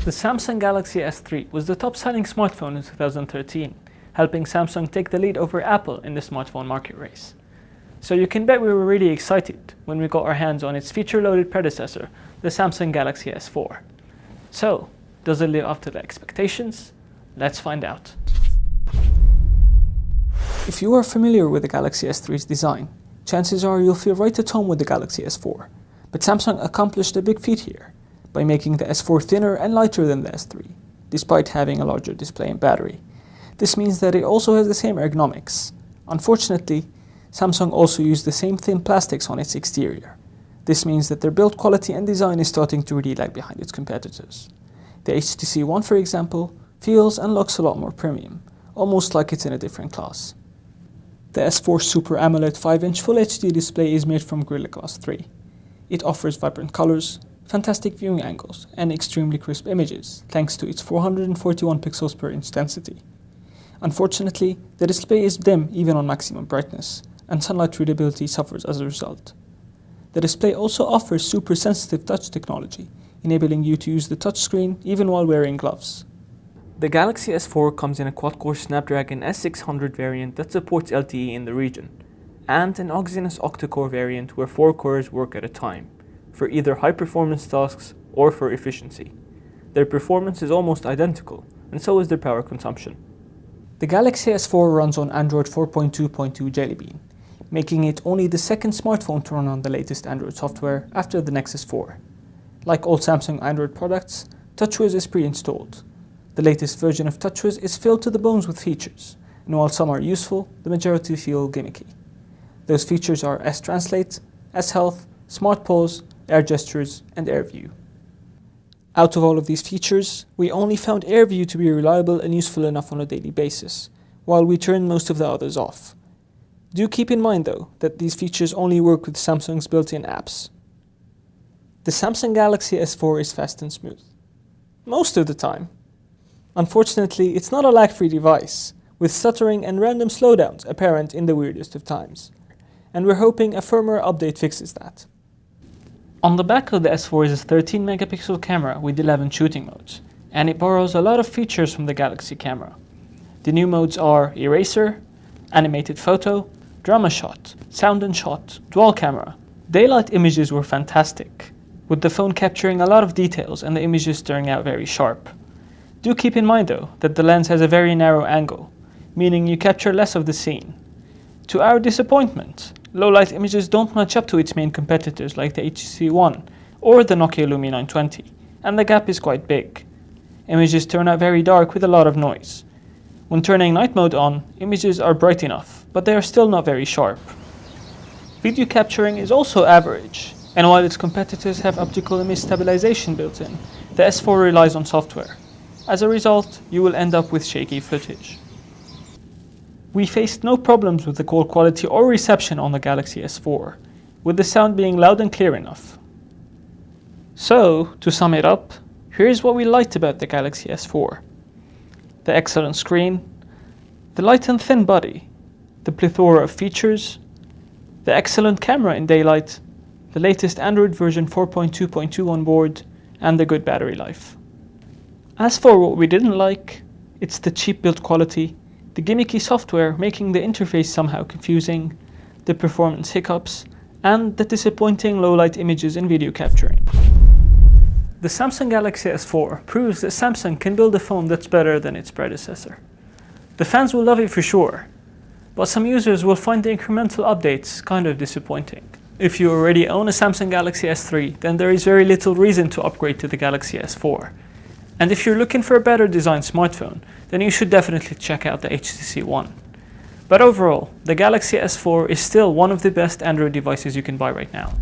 The Samsung Galaxy S3 was the top-selling smartphone in 2013, helping Samsung take the lead over Apple in the smartphone market race. So you can bet we were really excited when we got our hands on its feature-loaded predecessor, the Samsung Galaxy S4. So, does it live up to the expectations? Let's find out. If you are familiar with the Galaxy S3's design, chances are you'll feel right at home with the Galaxy S4. But Samsung accomplished a big feat here by making the S4 thinner and lighter than the S3, despite having a larger display and battery. This means that it also has the same ergonomics. Unfortunately, Samsung also used the same thin plastics on its exterior. This means that their build quality and design is starting to really lag behind its competitors. The HTC One, for example, feels and looks a lot more premium, almost like it's in a different class. The S4 Super AMOLED 5-inch Full HD display is made from Gorilla Glass 3. It offers vibrant colors, fantastic viewing angles, and extremely crisp images, thanks to its 441 pixels per inch density. Unfortunately, the display is dim even on maximum brightness, and sunlight readability suffers as a result. The display also offers super sensitive touch technology, enabling you to use the touchscreen even while wearing gloves. The Galaxy S4 comes in a quad-core Snapdragon S600 variant that supports LTE in the region, and an Exynos octa-core variant where 4 cores work at a time, for either high-performance tasks or for efficiency. Their performance is almost identical, and so is their power consumption. The Galaxy S4 runs on Android 4.2.2 JellyBean, making it only the second smartphone to run on the latest Android software after the Nexus 4. Like all Samsung Android products, TouchWiz is pre-installed. The latest version of TouchWiz is filled to the bones with features, and while some are useful, the majority feel gimmicky. Those features are S-Translate, S-Health, Smart Pause, Air Gestures, and AirView. Out of all of these features, we only found AirView to be reliable and useful enough on a daily basis, while we turned most of the others off. Do keep in mind though, that these features only work with Samsung's built-in apps. The Samsung Galaxy S4 is fast and smooth. Most of the time. Unfortunately, it's not a lag-free device, with stuttering and random slowdowns apparent in the weirdest of times. And we're hoping a firmware update fixes that. On the back of the S4 is a 13 megapixel camera with 11 shooting modes, and it borrows a lot of features from the Galaxy camera. The new modes are Eraser, Animated Photo, Drama Shot, Sound and Shot, Dual Camera. Daylight images were fantastic, with the phone capturing a lot of details and the images turning out very sharp. Do keep in mind though that the lens has a very narrow angle, meaning you capture less of the scene. To our disappointment, low-light images don't match up to its main competitors like the HTC One or the Nokia Lumia 920, and the gap is quite big. Images turn out very dark with a lot of noise. When turning night mode on, images are bright enough, but they are still not very sharp. Video capturing is also average, and while its competitors have optical image stabilization built in, the S4 relies on software. As a result, you will end up with shaky footage. We faced no problems with the call quality or reception on the Galaxy S4, with the sound being loud and clear enough. So, to sum it up, here's what we liked about the Galaxy S4. The excellent screen, the light and thin body, the plethora of features, the excellent camera in daylight, the latest Android version 4.2.2 on board, and the good battery life. As for what we didn't like, it's the cheap build quality, the gimmicky software making the interface somehow confusing, the performance hiccups, and the disappointing low-light images in video capturing. The Samsung Galaxy S4 proves that Samsung can build a phone that's better than its predecessor. The fans will love it for sure, but some users will find the incremental updates kind of disappointing. If you already own a Samsung Galaxy S3, then there is very little reason to upgrade to the Galaxy S4. And if you're looking for a better designed smartphone, then you should definitely check out the HTC One. But overall, the Galaxy S4 is still one of the best Android devices you can buy right now.